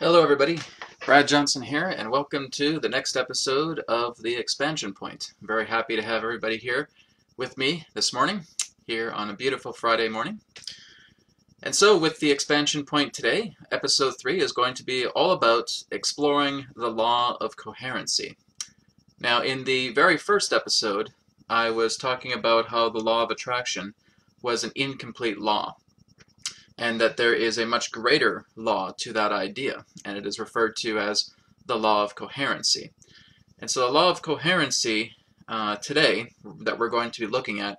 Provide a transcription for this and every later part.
Hello everybody, Brad Johnson here, and welcome to the next episode of The Expansion Point. I'm very happy to have everybody here with me this morning, here on a beautiful Friday morning. And so with The Expansion Point today, episode 3 is going to be all about exploring the law of coherency. Now in the very first episode, I was talking about how the law of attraction was an incomplete law, and that there is a much greater law to that idea, and it is referred to as the law of coherency. And so the law of coherency today that we're going to be looking at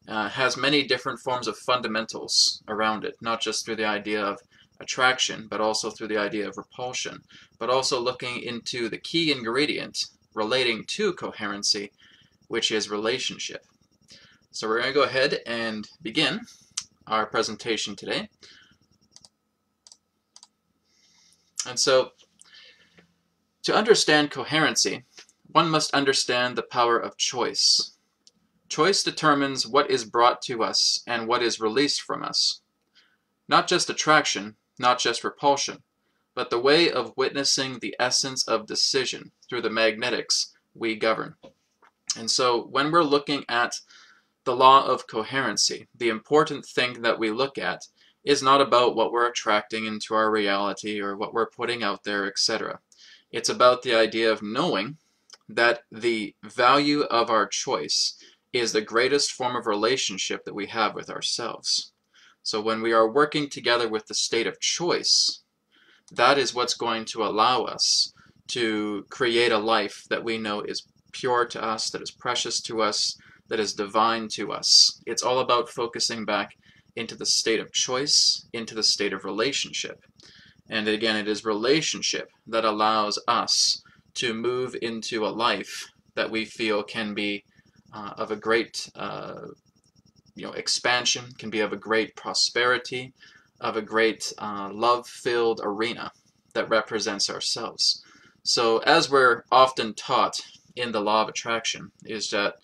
has many different forms of fundamentals around it, not just through the idea of attraction, but also through the idea of repulsion, but also looking into the key ingredient relating to coherency, which is relationship. So we're going to go ahead and begin our presentation today. And so, to understand coherency, one must understand the power of choice. Choice determines what is brought to us and what is released from us. Not just attraction, not just repulsion, but the way of witnessing the essence of decision through the magnetics we govern. And so, when we're looking at the law of coherency, the important thing that we look at is not about what we're attracting into our reality or what we're putting out there, etc. It's about the idea of knowing that the value of our choice is the greatest form of relationship that we have with ourselves. So when we are working together with the state of choice, that is what's going to allow us to create a life that we know is pure to us, that is precious to us, that is divine to us. It's all about focusing back into the state of choice, into the state of relationship. And again, it is relationship that allows us to move into a life that we feel can be of a great expansion, can be of a great prosperity, of a great love-filled arena that represents ourselves. So as we're often taught in the law of attraction, is that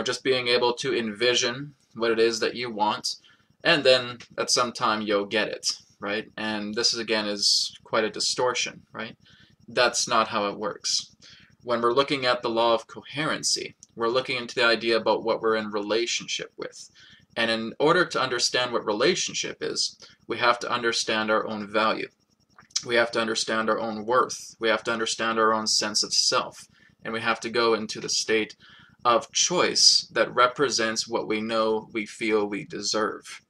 just being able to envision what it is that you want, and then at some time you'll get it, right? And this is quite a distortion, right? That's not how it works. When we're looking at the law of coherency, we're looking into the idea about what we're in relationship with. And in order to understand what relationship is, we have to understand our own value. We have to understand our own worth. We have to understand our own sense of self. And we have to go into the state of choice that represents what we know, we feel, we deserve.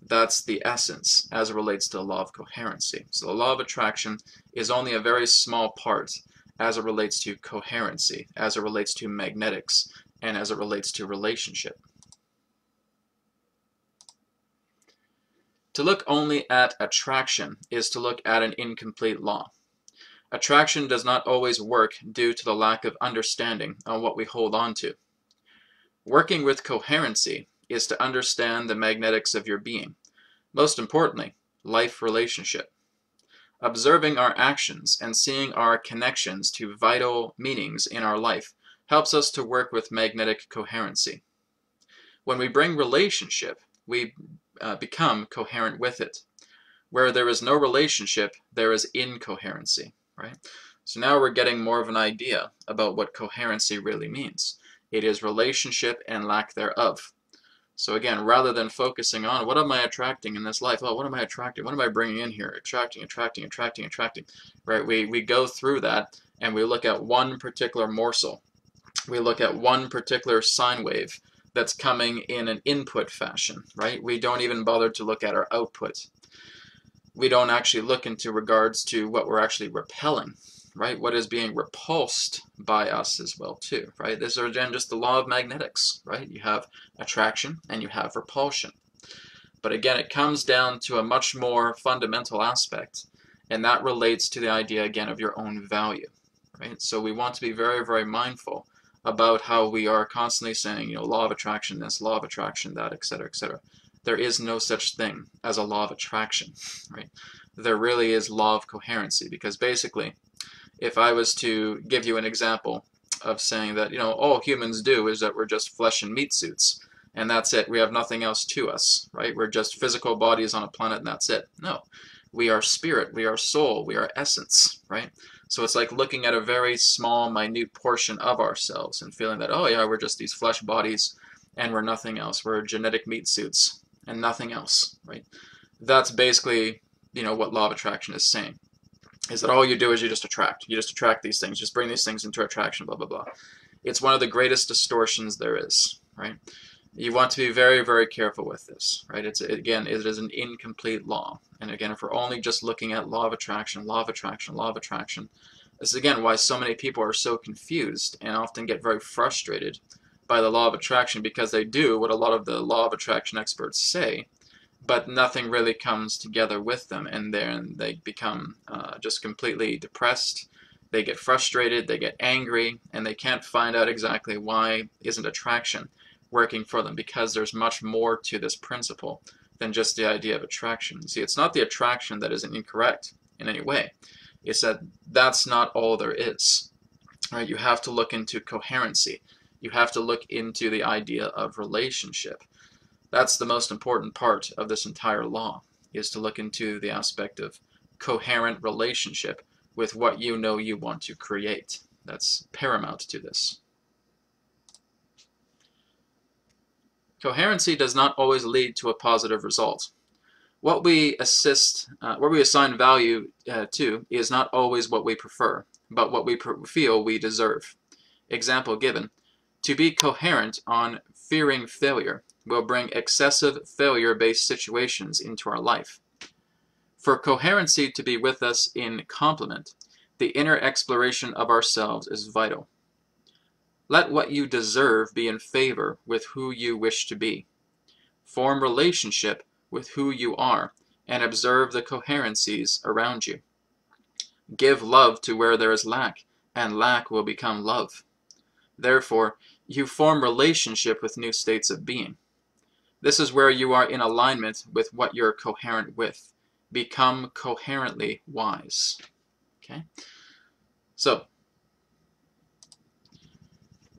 That's the essence as it relates to the law of coherency. So the law of attraction is only a very small part as it relates to coherency, as it relates to magnetics, and as it relates to relationship. To look only at attraction is to look at an incomplete law. Attraction does not always work due to the lack of understanding on what we hold on to. Working with coherency is to understand the magnetics of your being. Most importantly, life relationship. Observing our actions and seeing our connections to vital meanings in our life helps us to work with magnetic coherency. When we bring relationship, we become coherent with it. Where there is no relationship, there is incoherency, right? So now we're getting more of an idea about what coherency really means. It is relationship and lack thereof. So again, rather than focusing on what am I attracting in this life? Oh, what am I attracting? What am I bringing in here? Attracting, right? We go through that and we look at one particular morsel. We look at one particular sine wave that's coming in an input fashion, right? We don't even bother to look at our output. We don't actually look into regards to what we're actually repelling, right? What is being repulsed by us as well too, right? This is again just the law of magnetics, right? You have attraction and you have repulsion. But again, it comes down to a much more fundamental aspect, and that relates to the idea again of your own value, right? So we want to be very, very mindful about how we are constantly saying, law of attraction this, law of attraction that, etc., etc. There is no such thing as a law of attraction, right? There really is law of coherency, because basically, if I was to give you an example of saying that, all humans do is that we're just flesh and meat suits, and that's it. We have nothing else to us, right? We're just physical bodies on a planet, and that's it. No. We are spirit, we are soul, we are essence, right? So it's like looking at a very small, minute portion of ourselves and feeling that, oh yeah, we're just these flesh bodies and we're nothing else. We're genetic meat suits and nothing else, right? That's basically, what law of attraction is saying, is that all you do is you just attract. You just attract these things, just bring these things into attraction, blah, blah, blah. It's one of the greatest distortions there is, right? You want to be very, very careful with this, right? Again, it is an incomplete law. And again, if we're only just looking at law of attraction, law of attraction, law of attraction, this is again why so many people are so confused and often get very frustrated by the law of attraction, because they do what a lot of the law of attraction experts say, but nothing really comes together with them, and then they become just completely depressed. They get frustrated, they get angry, and they can't find out exactly why isn't attraction working for them, because there's much more to this principle than just the idea of attraction. See, it's not the attraction that is incorrect in any way. It's that that's not all there is. Right? You have to look into coherency. You have to look into the idea of relationship. That's the most important part of this entire law, is to look into the aspect of coherent relationship with what you know you want to create. That's paramount to this. Coherency does not always lead to a positive result. What we assign value to is not always what we prefer, but what we feel we deserve. Example given: to be coherent on fearing failure will bring excessive failure-based situations into our life. For coherency to be with us in complement, the inner exploration of ourselves is vital. Let what you deserve be in favor with who you wish to be. Form relationship with who you are and observe the coherencies around you. Give love to where there is lack, and lack will become love. Therefore, you form relationship with new states of being. This is where you are in alignment with what you're coherent with. Become coherently wise. Okay? So,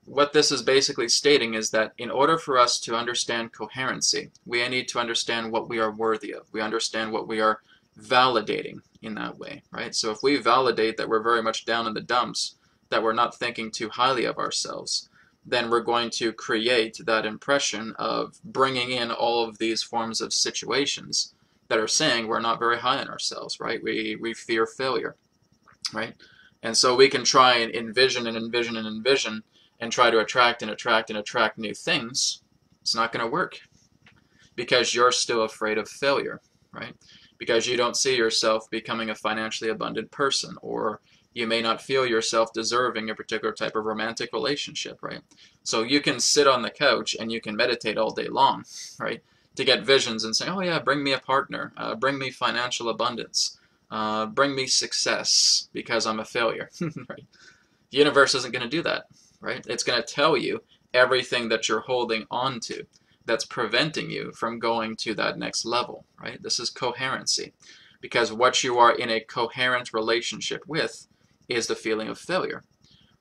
what this is basically stating is that in order for us to understand coherency, we need to understand what we are worthy of. We understand what we are validating in that way, right? So if we validate that we're very much down in the dumps, that we're not thinking too highly of ourselves, then we're going to create that impression of bringing in all of these forms of situations that are saying we're not very high on ourselves, right? We fear failure, right? And so we can try and envision and envision and envision and try to attract and attract and attract new things. It's not going to work, because you're still afraid of failure, right? Because you don't see yourself becoming a financially abundant person, or you may not feel yourself deserving a particular type of romantic relationship, right? So you can sit on the couch and you can meditate all day long, right, to get visions and say, oh yeah, bring me a partner, bring me financial abundance, bring me success, because I'm a failure, right? The universe isn't going to do that, right? It's going to tell you everything that you're holding on to that's preventing you from going to that next level, right? This is coherency, because what you are in a coherent relationship with is the feeling of failure.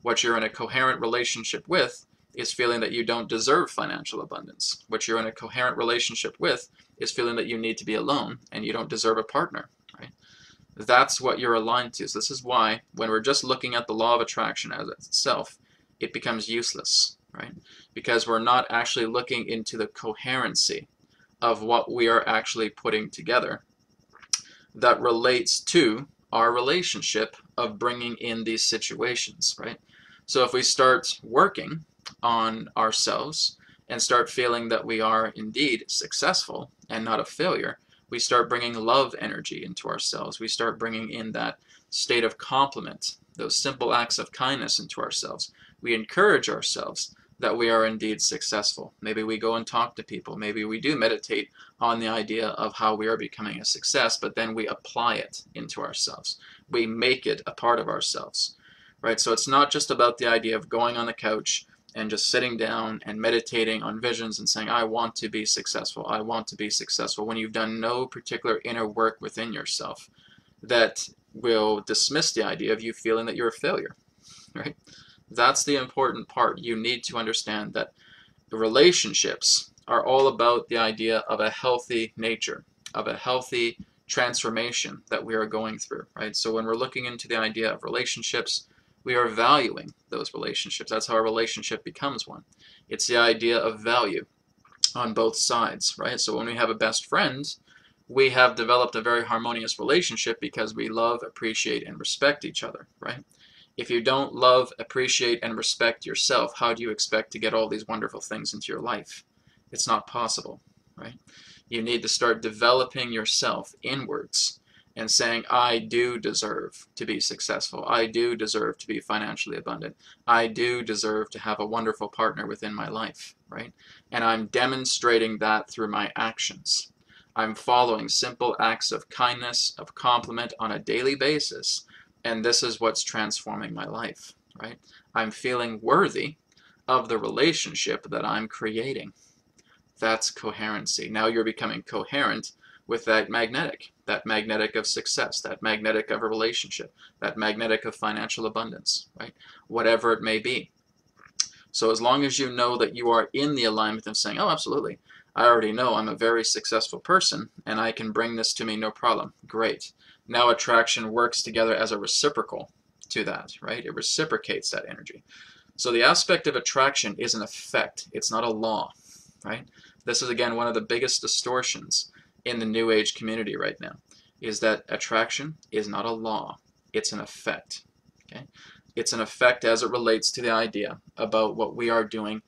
What you're in a coherent relationship with is feeling that you don't deserve financial abundance. What you're in a coherent relationship with is feeling that you need to be alone and you don't deserve a partner, right? That's what you're aligned to. So this is why when we're just looking at the law of attraction as itself, it becomes useless, right? Because we're not actually looking into the coherency of what we are actually putting together that relates to our relationship of bringing in these situations, right? So if we start working on ourselves and start feeling that we are indeed successful and not a failure, we start bringing love energy into ourselves. We start bringing in that state of complement, those simple acts of kindness into ourselves. We encourage ourselves that we are indeed successful. Maybe we go and talk to people. Maybe we do meditate on the idea of how we are becoming a success, but then we apply it into ourselves. We make it a part of ourselves, right? So it's not just about the idea of going on the couch and just sitting down and meditating on visions and saying, I want to be successful, I want to be successful, when you've done no particular inner work within yourself that will dismiss the idea of you feeling that you're a failure, right? That's the important part. You need to understand that the relationships are all about the idea of a healthy nature, of a healthy transformation that we are going through, right? So when we're looking into the idea of relationships, we are valuing those relationships. That's how a relationship becomes one. It's the idea of value on both sides, right? So when we have a best friend, we have developed a very harmonious relationship because we love, appreciate, and respect each other, right? If you don't love, appreciate, and respect yourself, how do you expect to get all these wonderful things into your life? It's not possible, right? You need to start developing yourself inwards and saying, I do deserve to be successful. I do deserve to be financially abundant. I do deserve to have a wonderful partner within my life, right? And I'm demonstrating that through my actions. I'm following simple acts of kindness, of compliment on a daily basis, and this is what's transforming my life, right? I'm feeling worthy of the relationship that I'm creating. That's coherency. Now you're becoming coherent with that magnetic of success, that magnetic of a relationship, that magnetic of financial abundance, right? Whatever it may be. So as long as you know that you are in the alignment of saying, oh, absolutely, I already know I'm a very successful person and I can bring this to me, no problem. Great. Now attraction works together as a reciprocal to that, right? It reciprocates that energy. So the aspect of attraction is an effect. It's not a law, right? This is, again, one of the biggest distortions in the New Age community right now, is that attraction is not a law. It's an effect, okay? It's an effect as it relates to the idea about what we are doing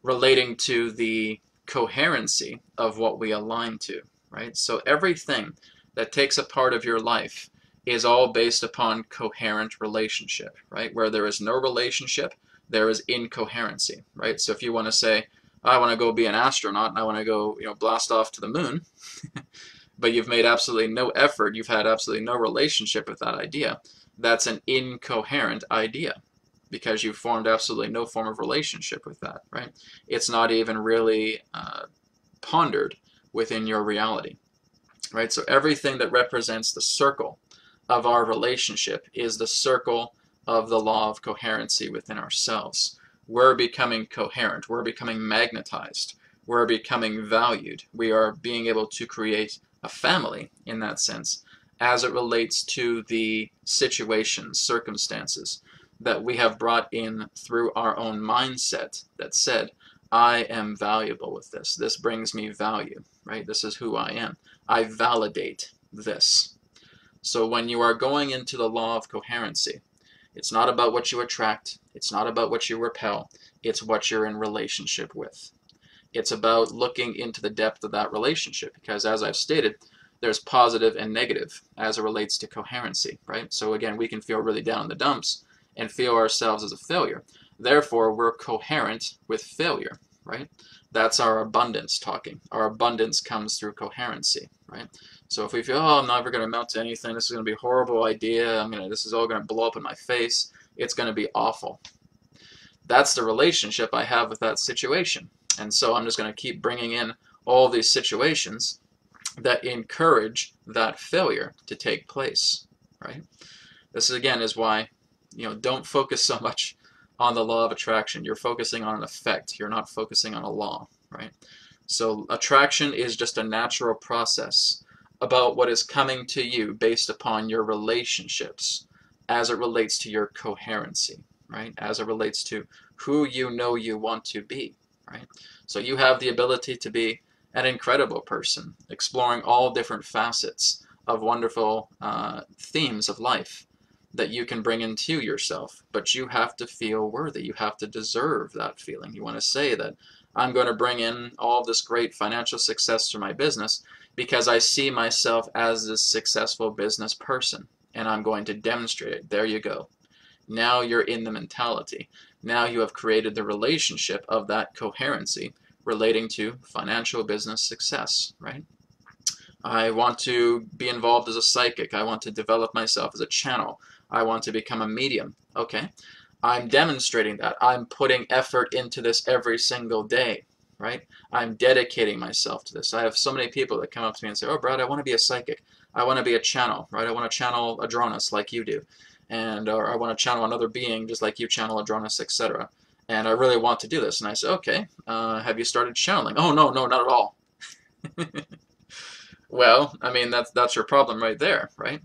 relating to the coherency of what we align to, right? So everything that takes a part of your life is all based upon coherent relationship, right? Where there is no relationship, there is incoherency, right? So if you want to say, I want to go be an astronaut and I want to go, blast off to the moon, but you've made absolutely no effort, you've had absolutely no relationship with that idea, that's an incoherent idea because you've formed absolutely no form of relationship with that, right? It's not even really pondered within your reality, right? So everything that represents the circle of our relationship is the circle of the law of coherency within ourselves. We're becoming coherent. We're becoming magnetized. We're becoming valued. We are being able to create a family in that sense as it relates to the situations, circumstances that we have brought in through our own mindset that said, I am valuable with this. This brings me value, right? This is who I am. I validate this. So when you are going into the law of coherency, it's not about what you attract. It's not about what you repel. It's what you're in relationship with. It's about looking into the depth of that relationship because, as I've stated, there's positive and negative as it relates to coherency, right? So again, we can feel really down in the dumps and feel ourselves as a failure. Therefore, we're coherent with failure, right? That's our abundance talking. Our abundance comes through coherency, right? So if we feel, oh, I'm never going to amount to anything, this is going to be a horrible idea, this is all going to blow up in my face, it's going to be awful. That's the relationship I have with that situation. And so I'm just going to keep bringing in all these situations that encourage that failure to take place, right? This again is why, don't focus so much on the law of attraction. You're focusing on an effect. You're not focusing on a law, right? So attraction is just a natural process about what is coming to you based upon your relationships as it relates to your coherency, right? As it relates to who you know you want to be, right? So you have the ability to be an incredible person, exploring all different facets of wonderful themes of life that you can bring into yourself, but you have to feel worthy. You have to deserve that feeling. You want to say that I'm going to bring in all this great financial success to my business because I see myself as this successful business person, and I'm going to demonstrate it. There you go. Now you're in the mentality. Now you have created the relationship of that coherency relating to financial business success, right? I want to be involved as a psychic. I want to develop myself as a channel. I want to become a medium. Okay, I'm demonstrating that. I'm putting effort into this every single day, right? I'm dedicating myself to this. I have so many people that come up to me and say, oh, Brad, I want to be a psychic. I want to be a channel, right? I want to channel Adronis like you do. Or I want to channel another being just like you channel Adronis, etc. And I really want to do this. And I say, okay, have you started channeling? Oh, no, not at all. Well, I mean, that's your problem right there, right?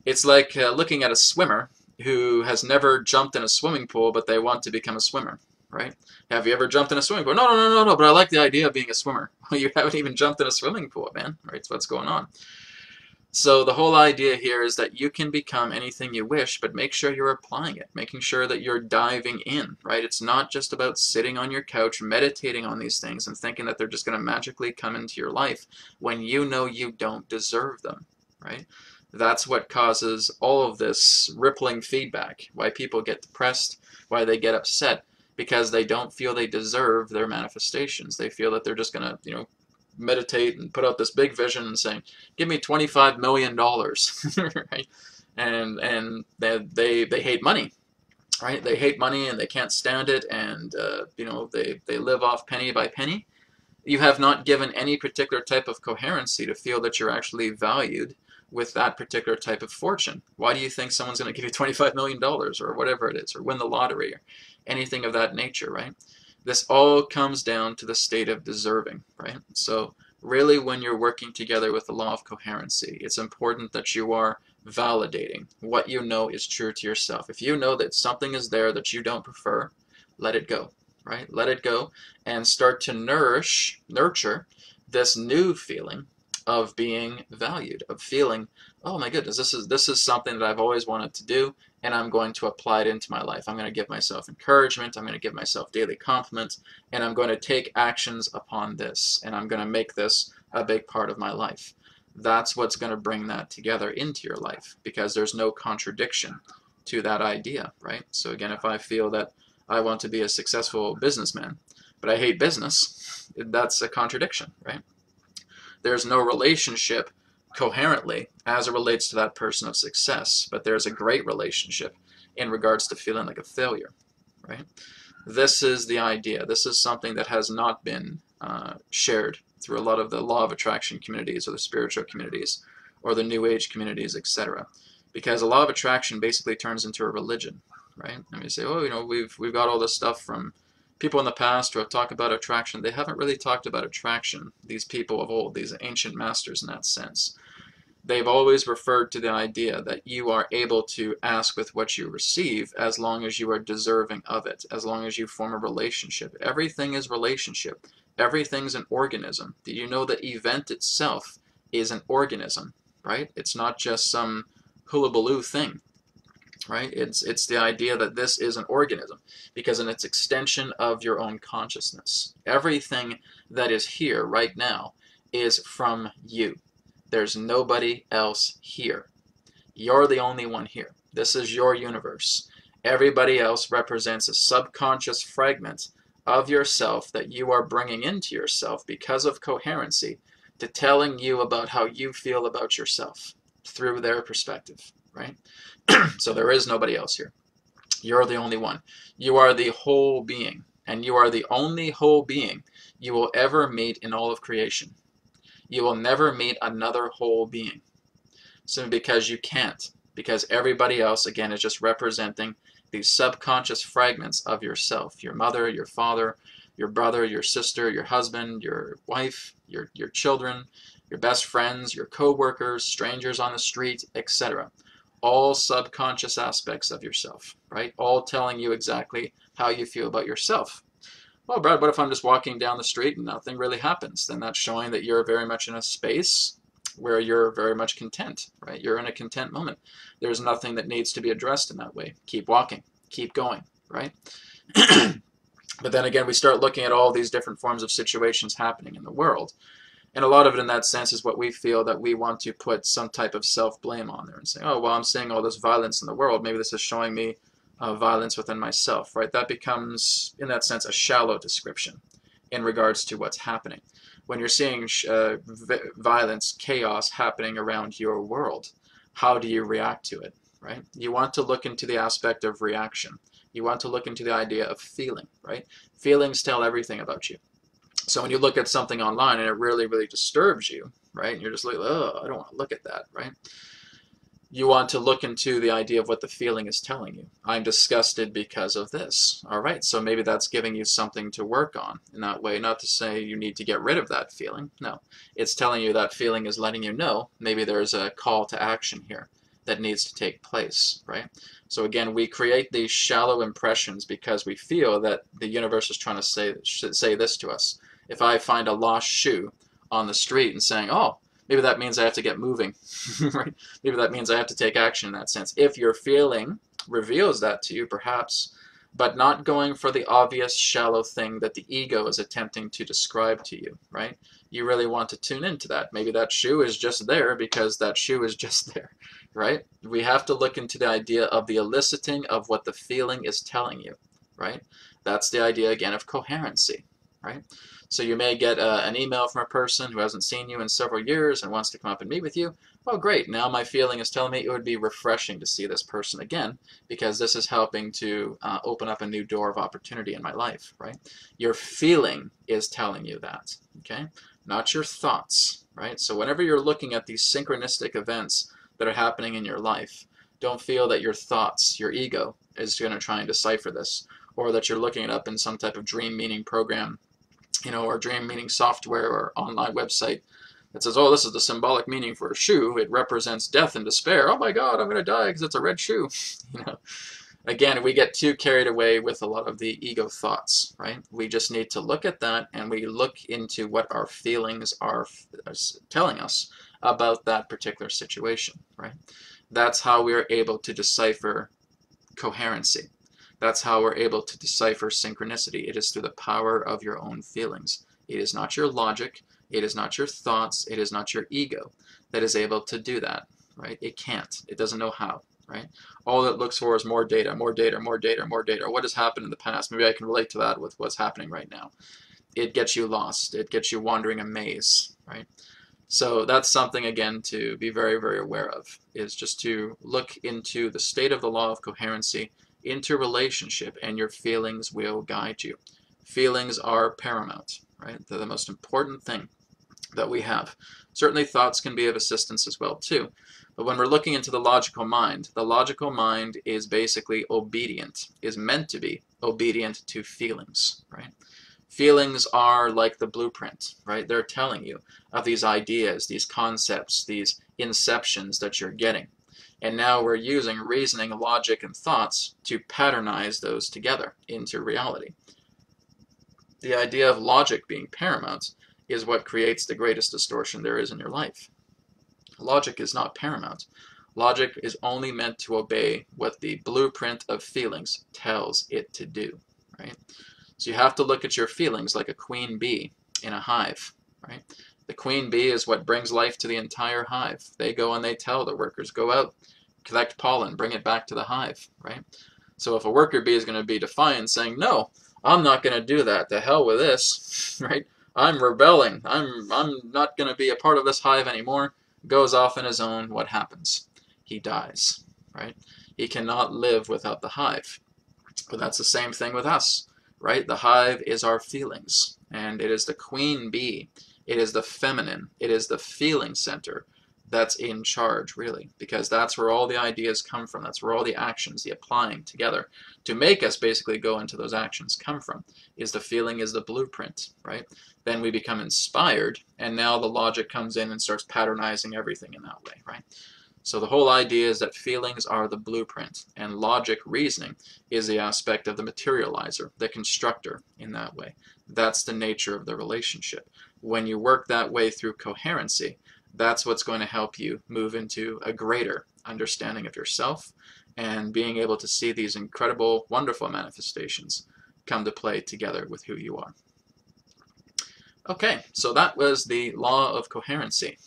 It's like looking at a swimmer who has never jumped in a swimming pool, but they want to become a swimmer, right? Have you ever jumped in a swimming pool? No, no, no, no, no, but I like the idea of being a swimmer. Well, you haven't even jumped in a swimming pool, man, right? So what's going on? So the whole idea here is that you can become anything you wish, but make sure you're applying it, making sure that you're diving in, right? It's not just about sitting on your couch, meditating on these things and thinking that they're just going to magically come into your life when you know you don't deserve them, right? That's what causes all of this rippling feedback, why people get depressed, why they get upset, because they don't feel they deserve their manifestations. They feel that they're just going to, meditate and put out this big vision and saying, "Give me $25 million," right? And they hate money, right? They hate money and they can't stand it, and they live off penny by penny. You have not given any particular type of coherency to feel that you're actually valued with that particular type of fortune. Why do you think someone's going to give you $25 million or whatever it is, or win the lottery or anything of that nature, right? This all comes down to the state of deserving, right? So really, when you're working together with the law of coherency, it's important that you are validating what you know is true to yourself. If you know that something is there that you don't prefer, let it go, right? Let it go and start to nurture this new feeling of being valued, of feeling, oh my goodness, this is something that I've always wanted to do, and I'm going to apply it into my life. I'm going to give myself encouragement, I'm going to give myself daily compliments, and I'm going to take actions upon this, and I'm going to make this a big part of my life. That's what's going to bring that together into your life, because there's no contradiction to that idea, right? So again, if I feel that I want to be a successful businessman, but I hate business, that's a contradiction, right? There's no relationship coherently as it relates to that person of success, but there's a great relationship in regards to feeling like a failure, right? This is the idea. This is something that has not been shared through a lot of the law of attraction communities or the spiritual communities or the new age communities, etc. Because a law of attraction basically turns into a religion, right? And we say, oh, we've got all this stuff from people in the past who have talked about attraction. They haven't really talked about attraction, these people of old, these ancient masters in that sense. They've always referred to the idea that you are able to ask with what you receive as long as you are deserving of it, as long as you form a relationship. Everything is relationship. Everything's an organism. Did you know that event itself is an organism, right? It's not just some hullabaloo thing, right? It's the idea that this is an organism because in its extension of your own consciousness. Everything that is here right now is from you. There's nobody else here. You're the only one here. This is your universe. Everybody else represents a subconscious fragment of yourself that you are bringing into yourself because of coherency to telling you about how you feel about yourself through their perspective, right? So there is nobody else here. You're the only one. You are the whole being, and you are the only whole being you will ever meet in all of creation. You will never meet another whole being, simply because you can't, because everybody else, again, is just representing these subconscious fragments of yourself. Your mother, your father, your brother, your sister, your husband, your wife, your children, your best friends, your co-workers, strangers on the street, etc. All subconscious aspects of yourself, right? All telling you exactly how you feel about yourself. Well, Brad, what if I'm just walking down the street and nothing really happens? Then that's showing that you're very much in a space where you're very much content, right? You're in a content moment. There's nothing that needs to be addressed in that way. Keep walking, keep going, right? But then again, we start looking at all these different forms of situations happening in the world. And a lot of it in that sense is what we feel that we want to put some type of self-blame on there and say, oh, well, I'm seeing all this violence in the world. Maybe this is showing me violence within myself, right? That becomes, in that sense, a shallow description in regards to what's happening. When you're seeing violence, chaos happening around your world, how do you react to it, right? You want to look into the aspect of reaction. You want to look into the idea of feeling, right? Feelings tell everything about you. So when you look at something online and it really, really disturbs you, right? And you're just like, oh, I don't want to look at that, right? You want to look into the idea of what the feeling is telling you. I'm disgusted because of this. All right, so maybe that's giving you something to work on in that way. Not to say you need to get rid of that feeling. No, it's telling you that feeling is letting you know maybe there's a call to action here that needs to take place, right? So again, we create these shallow impressions because we feel that the universe is trying to say this to us. If I find a lost shoe on the street and saying, oh, maybe that means I have to get moving, right? Maybe that means I have to take action in that sense. If your feeling reveals that to you, perhaps, but not going for the obvious shallow thing that the ego is attempting to describe to you, right? You really want to tune into that. Maybe that shoe is just there because that shoe is just there, right? We have to look into the idea of the eliciting of what the feeling is telling you, right? That's the idea, again, of coherency, right? So you may get an email from a person who hasn't seen you in several years and wants to come up and meet with you. Well, great. Now my feeling is telling me it would be refreshing to see this person again because this is helping to open up a new door of opportunity in my life, right? Your feeling is telling you that, okay? Not your thoughts, right? So whenever you're looking at these synchronistic events that are happening in your life, don't feel that your thoughts, your ego, is going to try and decipher this, or that you're looking it up in some type of dream meaning program, or dream meaning software or online website that says, oh, this is the symbolic meaning for a shoe. It represents death and despair. Oh my God, I'm going to die because it's a red shoe. Again, we get too carried away with a lot of the ego thoughts, right? We just need to look at that and we look into what our feelings are telling us about that particular situation, right? That's how we are able to decipher coherency. That's how we're able to decipher synchronicity. It is through the power of your own feelings. It is not your logic. It is not your thoughts. It is not your ego that is able to do that, right? It can't. It doesn't know how, right? All it looks for is more data, more data, more data, more data. What has happened in the past? Maybe I can relate to that with what's happening right now. It gets you lost. It gets you wandering a maze, right? So that's something, again, to be very, very aware of, is just to look into the state of the law of coherency, into relationship, and your feelings will guide you. Feelings are paramount, right? They're the most important thing that we have. Certainly thoughts can be of assistance as well, too. But when we're looking into the logical mind is basically obedient, is meant to be obedient to feelings, right? Feelings are like the blueprint, right? They're telling you of these ideas, these concepts, these inceptions that you're getting. And now we're using reasoning, logic, and thoughts to patternize those together into reality. The idea of logic being paramount is what creates the greatest distortion there is in your life. Logic is not paramount. Logic is only meant to obey what the blueprint of feelings tells it to do, right? So you have to look at your feelings like a queen bee in a hive, right? The queen bee is what brings life to the entire hive. They go and they tell the workers, go out, collect pollen, bring it back to the hive, right? So if a worker bee is going to be defiant, saying, no, I'm not going to do that, to hell with this, right? I'm rebelling, I'm not going to be a part of this hive anymore, goes off on his own, what happens? He dies, right? He cannot live without the hive. But that's the same thing with us, right? The hive is our feelings, and it is the queen bee. It is the feminine. It is the feeling center that's in charge, really, because that's where all the ideas come from. That's where all the actions, the applying together to make us basically go into those actions come from, is the feeling, is the blueprint, right? Then we become inspired, and now the logic comes in and starts patternizing everything in that way, right? So the whole idea is that feelings are the blueprint, and logic, reasoning, is the aspect of the materializer, the constructor in that way. That's the nature of the relationship. When you work that way through coherency, that's what's going to help you move into a greater understanding of yourself and being able to see these incredible, wonderful manifestations come to play together with who you are. Okay, so that was the law of coherency.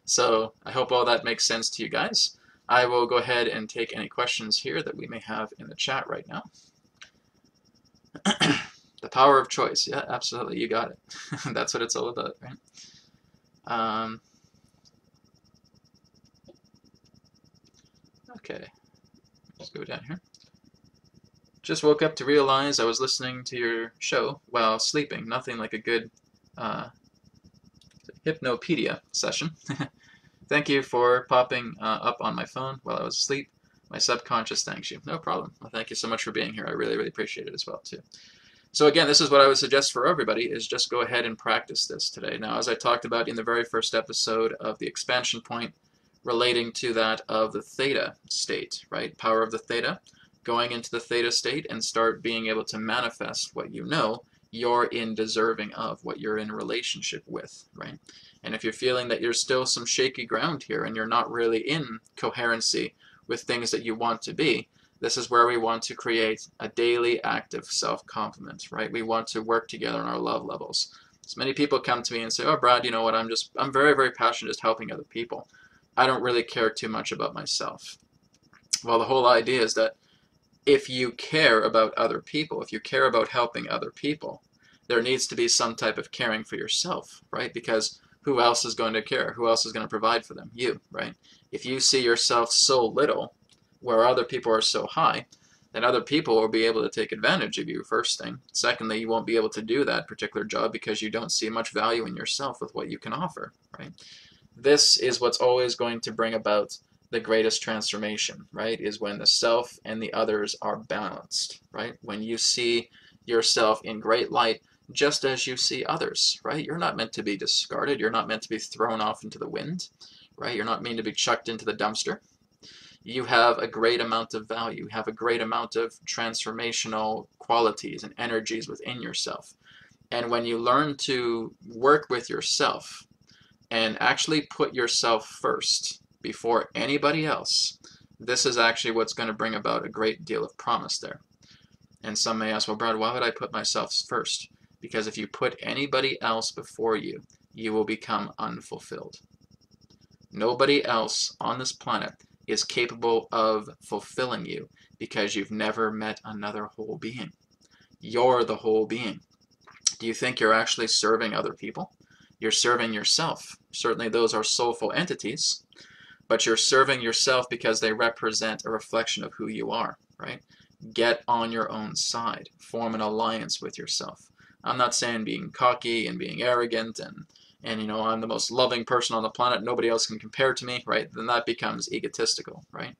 So I hope all that makes sense to you guys. I will go ahead and take any questions here that we may have in the chat right now. The power of choice. Yeah, absolutely. You got it. That's what it's all about, right? Okay. Let's go down here. Just woke up to realize I was listening to your show while sleeping. Nothing like a good hypnopedia session. Thank you for popping up on my phone while I was asleep. My subconscious thanks you. No problem. Well, thank you so much for being here. I really, really appreciate it as well, too. So again, this is what I would suggest for everybody, is just go ahead and practice this today. Now, as I talked about in the very first episode of the expansion point, relating to that of the theta state, right? Power of the theta, going into the theta state and start being able to manifest what you know you're in deserving of, what you're in a relationship with, right? And if you're feeling that you're still some shaky ground here and you're not really in coherency with things that you want to be, this is where we want to create a daily active self-compliment, right? We want to work together on our love levels. So many people come to me and say, oh, Brad, you know what, I'm very, very passionate just helping other people. I don't really care too much about myself. Well, the whole idea is that if you care about other people, if you care about helping other people, there needs to be some type of caring for yourself, right? Because who else is going to care? Who else is going to provide for them? You, right? If you see yourself so little where other people are so high, then other people will be able to take advantage of you, first thing. Secondly, you won't be able to do that particular job because you don't see much value in yourself with what you can offer, right? This is what's always going to bring about the greatest transformation, right? Is when the self and the others are balanced, right? When you see yourself in great light just as you see others, right? You're not meant to be discarded. You're not meant to be thrown off into the wind, right? You're not meant to be chucked into the dumpster. You have a great amount of value. You have a great amount of transformational qualities and energies within yourself. And when you learn to work with yourself, and actually put yourself first before anybody else, this is actually what's going to bring about a great deal of promise there. And some may ask, well, Brad, why would I put myself first? Because if you put anybody else before you, you will become unfulfilled. Nobody else on this planet is capable of fulfilling you because you've never met another whole being. You're the whole being. Do you think you're actually serving other people? You're serving yourself. Certainly those are soulful entities, but you're serving yourself because they represent a reflection of who you are, right? Get on your own side. Form an alliance with yourself. I'm not saying being cocky and being arrogant and you know, I'm the most loving person on the planet, nobody else can compare to me, right? Then that becomes egotistical, right?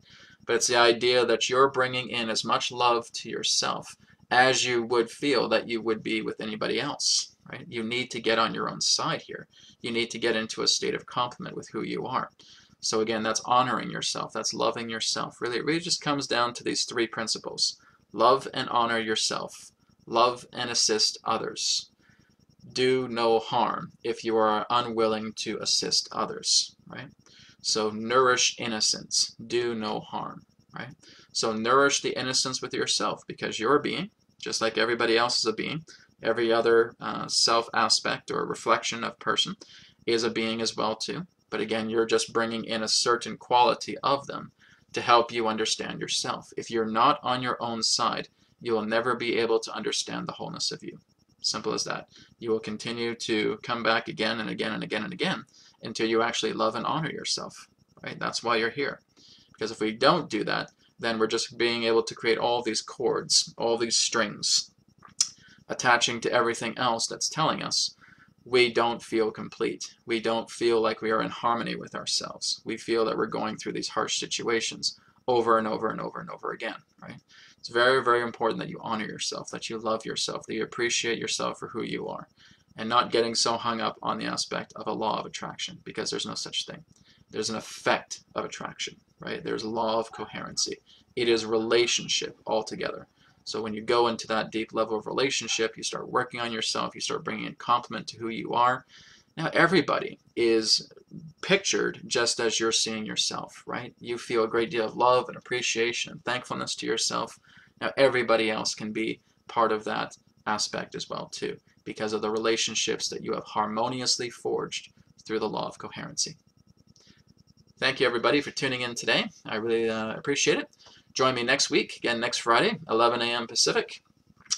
But it's the idea that you're bringing in as much love to yourself as you would feel that you would be with anybody else, right? You need to get on your own side here. You need to get into a state of complement with who you are. So again, that's honoring yourself. That's loving yourself. Really, it really just comes down to these three principles. Love and honor yourself. Love and assist others. Do no harm if you are unwilling to assist others, right? So nourish innocence. Do no harm, right? So nourish the innocence with yourself because you're a being, just like everybody else is a being. Every other self aspect or reflection of person is a being as well too. But again, you're just bringing in a certain quality of them to help you understand yourself. If you're not on your own side, you will never be able to understand the wholeness of you. Simple as that. You will continue to come back again and again and again and again until you actually love and honor yourself, right? That's why you're here. Because if we don't do that, then we're just being able to create all these cords, all these strings, attaching to everything else that's telling us we don't feel complete. We don't feel like we are in harmony with ourselves. We feel that we're going through these harsh situations over and over and over and over again, right? It's very, very important that you honor yourself, that you love yourself, that you appreciate yourself for who you are, and not getting so hung up on the aspect of a law of attraction, because there's no such thing. There's an effect of attraction, right? There's a law of coherency. It is relationship altogether. So when you go into that deep level of relationship, you start working on yourself, you start bringing in complement to who you are. Now everybody is pictured just as you're seeing yourself, right? You feel a great deal of love and appreciation and thankfulness to yourself. Now everybody else can be part of that aspect as well too, because of the relationships that you have harmoniously forged through the law of coherency. Thank you everybody for tuning in today. I really appreciate it. Join me next week, again next Friday, 11 a.m. Pacific,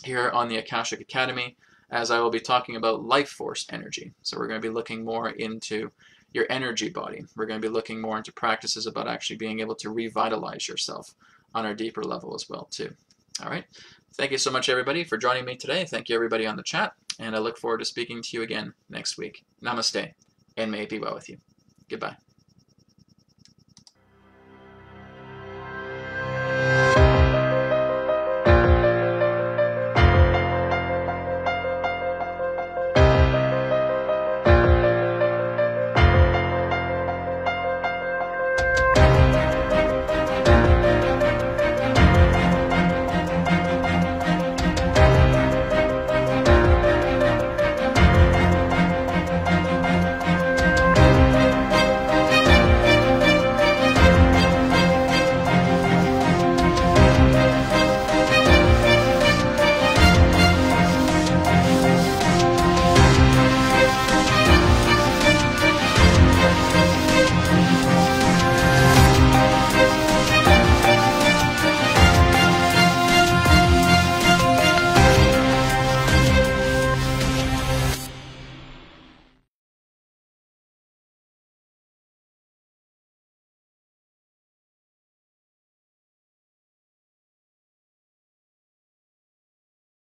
here on the Akashic Academy, as I will be talking about life force energy. So we're going to be looking more into your energy body. We're going to be looking more into practices about actually being able to revitalize yourself on a deeper level as well too. All right. Thank you so much everybody for joining me today. Thank you everybody on the chat, and I look forward to speaking to you again next week. Namaste, and may it be well with you. Goodbye.